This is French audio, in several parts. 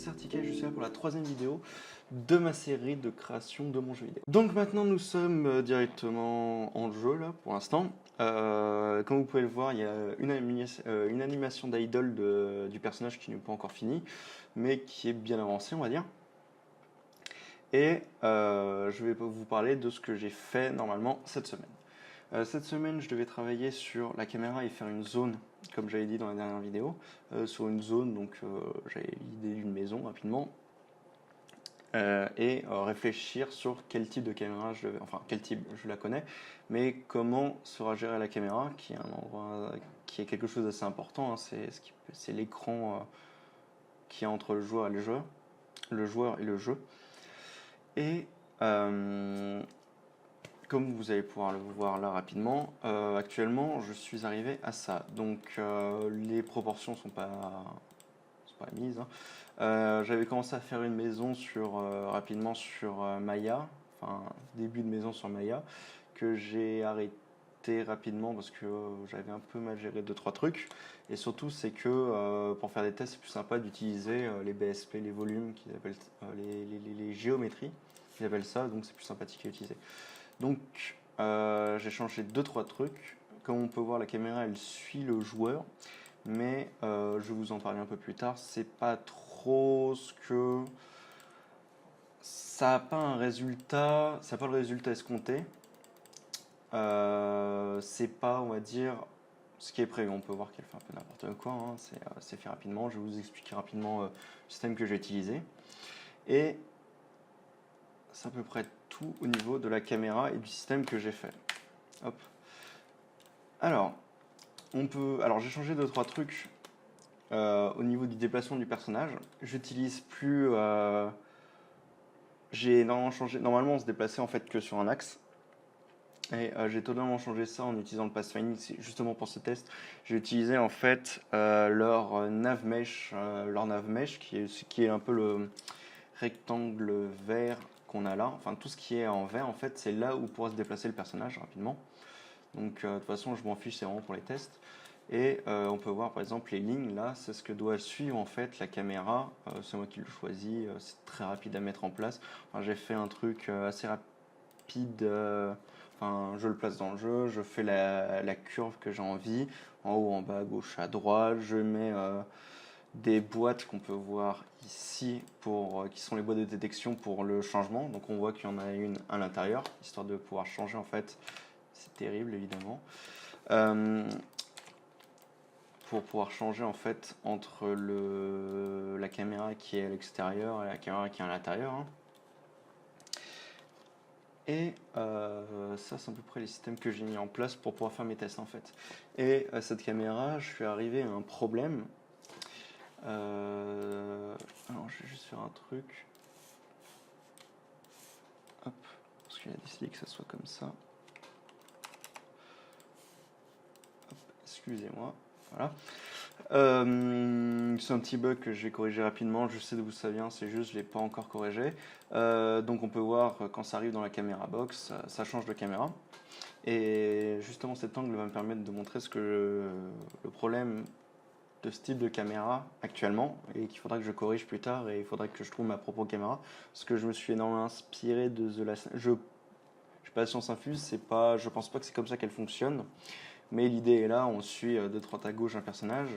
Certiquet, je suis là pour la troisième vidéo de ma série de création de mon jeu vidéo. Donc maintenant nous sommes directement en jeu là pour l'instant. Comme vous pouvez le voir, il y a une animation d'idol du personnage qui n'est pas encore finie, mais qui est bien avancée on va dire. Et je vais vous parler de ce que j'ai fait normalement cette semaine. Cette semaine, je devais travailler sur la caméra et faire une zone, comme j'avais dit dans la dernière vidéo, sur une zone, donc j'avais l'idée d'une maison rapidement, et réfléchir sur quel type de caméra je devais, enfin quel type, je la connais, mais comment sera gérée la caméra, qui est un endroit, qui est quelque chose d'assez important, hein, c'est l'écran qui est entre le joueur et le jeu. Et comme vous allez pouvoir le voir là rapidement, actuellement je suis arrivé à ça. Donc les proportions sont pas mises, hein. J'avais commencé à faire une maison rapidement sur Maya, enfin début de maison sur Maya, que j'ai arrêté rapidement parce que j'avais un peu mal géré 2-3 trucs. Et surtout c'est que pour faire des tests c'est plus sympa d'utiliser les BSP, les volumes qu'ils appellent les géométries, ils appellent ça, donc c'est plus sympathique à utiliser. Donc j'ai changé 2-3 trucs. Comme on peut voir, la caméra elle suit le joueur, mais je vais vous en parler un peu plus tard. C'est pas trop ce que ça n'a pas un résultat, ça n'a pas le résultat escompté. C'est pas, on va dire, ce qui est prévu. On peut voir qu'elle fait un peu n'importe quoi, hein. C'est fait rapidement. Je vais vous expliquer rapidement le système que j'ai utilisé. Et c'est à peu près tout au niveau de la caméra et du système que j'ai fait. Hop. Alors, j'ai changé 2-3 trucs au niveau du déplacement du personnage. J'utilise plus. J'ai énormément changé. Normalement, on se déplaçait en fait que sur un axe. Et j'ai totalement changé ça en utilisant le pathfinding. C'est justement pour ce test. J'ai utilisé en fait leur nav mesh, qui est un peu le rectangle vert qu'on a là. Enfin, tout ce qui est en vert, en fait, c'est là où pourra se déplacer le personnage rapidement. Donc de toute façon, je m'en fiche, c'est vraiment pour les tests. Et on peut voir par exemple les lignes là, c'est ce que doit suivre en fait la caméra. C'est moi qui le choisis, c'est très rapide à mettre en place. Enfin, j'ai fait un truc assez rapide. Enfin, je le place dans le jeu, je fais la curve que j'ai envie, en haut, en bas, à gauche, à droite. Je mets des boîtes qu'on peut voir ici qui sont les boîtes de détection pour le changement. Donc on voit qu'il y en a une à l'intérieur, histoire de pouvoir changer en fait. C'est terrible évidemment. Pour pouvoir changer en fait entre la caméra qui est à l'extérieur et la caméra qui est à l'intérieur, hein. Et ça c'est à peu près les systèmes que j'ai mis en place pour pouvoir faire mes tests en fait. Et cette caméra, je suis arrivé à un problème. Alors je vais juste faire un truc. Hop, parce qu'il a décidé que ça soit comme ça. Hop, excusez-moi. Voilà. C'est un petit bug que je vais corriger rapidement. Je sais d'où ça vient, c'est juste je ne l'ai pas encore corrigé. Donc on peut voir quand ça arrive dans la caméra box, ça change de caméra. Et justement cet angle va me permettre de montrer le problème de ce type de caméra actuellement et qu'il faudra que je corrige plus tard et il faudra que je trouve ma propre caméra. Parce que je me suis énormément inspiré de The Last... Je suis pas science infuse, je pense pas que c'est comme ça qu'elle fonctionne. Mais l'idée est là, on suit de droite à gauche un personnage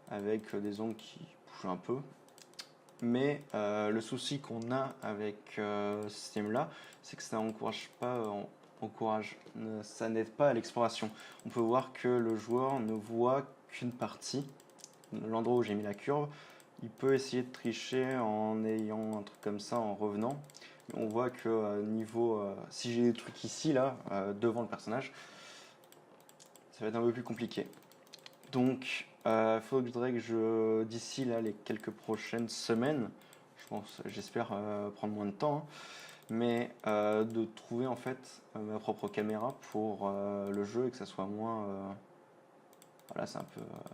avec des ongles qui bougent un peu. Mais le souci qu'on a avec ce système-là, c'est que ça ça n'aide pas à l'exploration. On peut voir que le joueur ne voit qu'une partie, l'endroit où j'ai mis la curve. Il peut essayer de tricher en ayant un truc comme ça, en revenant. Mais on voit que si j'ai des trucs ici, là, devant le personnage, ça va être un peu plus compliqué. Donc, faudrait que d'ici là, les quelques prochaines semaines, j'espère prendre moins de temps, hein, mais de trouver en fait ma propre caméra pour le jeu et que ça soit moins. Voilà,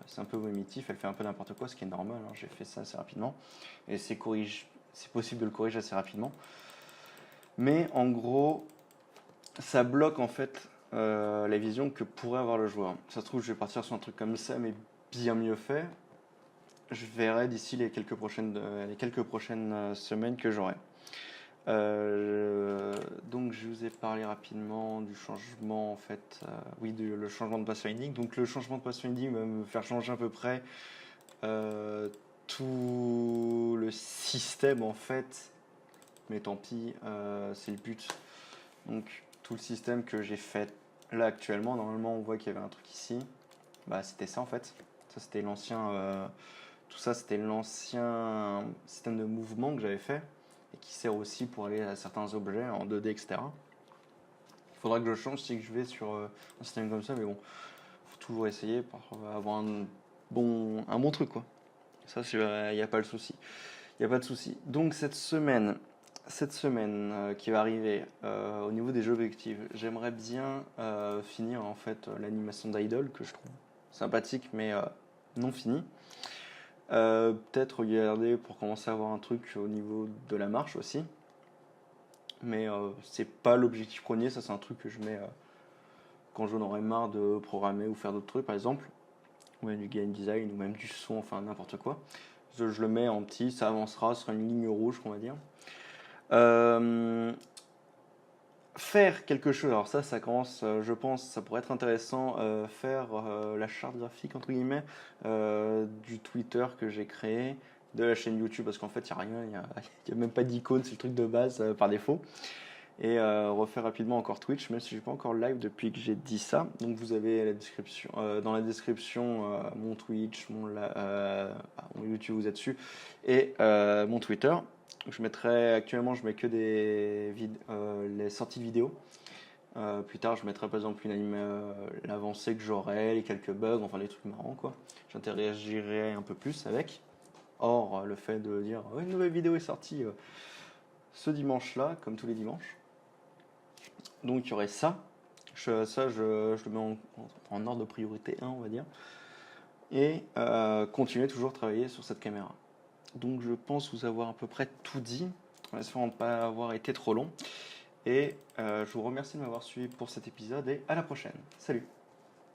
c'est un peu vomitif, elle fait un peu n'importe quoi, ce qui est normal, hein, j'ai fait ça assez rapidement. Et c'est possible de le corriger assez rapidement. Mais en gros, ça bloque en fait la vision que pourrait avoir le joueur. Ça se trouve, je vais partir sur un truc comme ça, mais bien mieux fait. je verrai d'ici les quelques prochaines semaines que j'aurai. Donc je vous ai parlé rapidement du changement en fait, oui, le changement de pathfinding. Donc le changement de pathfinding va me faire changer à peu près tout le système en fait, mais tant pis, c'est le but. Donc tout le système que j'ai fait là actuellement, normalement on voit qu'il y avait un truc ici, bah c'était ça en fait. Ça c'était tout ça c'était l'ancien système de mouvement que j'avais fait et qui sert aussi pour aller à certains objets en 2D, etc. Il faudra que je change si je vais sur un système comme ça, mais bon, faut toujours essayer pour avoir un bon truc quoi. Ça, il n'y a pas le souci. Il n'y a pas de souci. Donc cette semaine qui va arriver au niveau des jeux objectifs, j'aimerais bien finir en fait l'animation d'Idol que je trouve sympathique mais non fini. Peut-être regarder pour commencer à avoir un truc au niveau de la marche aussi. Mais c'est pas l'objectif premier, ça c'est un truc que je mets quand j'en aurai marre de programmer ou faire d'autres trucs par exemple, ou même du game design ou même du son, enfin n'importe quoi. Je le mets en petit, ça avancera, ce sera une ligne rouge qu'on va dire. Faire quelque chose, alors ça commence, je pense, ça pourrait être intéressant, faire la charte graphique entre guillemets du Twitter que j'ai créé, de la chaîne YouTube, parce qu'en fait il n'y a rien, il y a même pas d'icône, c'est le truc de base par défaut. Et refaire rapidement encore Twitch, même si je n'ai pas encore live depuis que j'ai dit ça. Donc vous avez la description, dans la description mon Twitch, mon YouTube, vous êtes dessus, et mon Twitter. Actuellement, je mets que les sorties de vidéos. Plus tard, je mettrai par exemple l'avancée que j'aurai, les quelques bugs, enfin les trucs marrants quoi. J'interagirai un peu plus avec. Or, le fait de dire une nouvelle vidéo est sortie ce dimanche-là, comme tous les dimanches. Donc il y aurait ça. Je le mets en ordre de priorité 1, on va dire. Et continuer toujours à travailler sur cette caméra. Donc je pense vous avoir à peu près tout dit, en espérant ne pas avoir été trop long. Et je vous remercie de m'avoir suivi pour cet épisode et à la prochaine. Salut!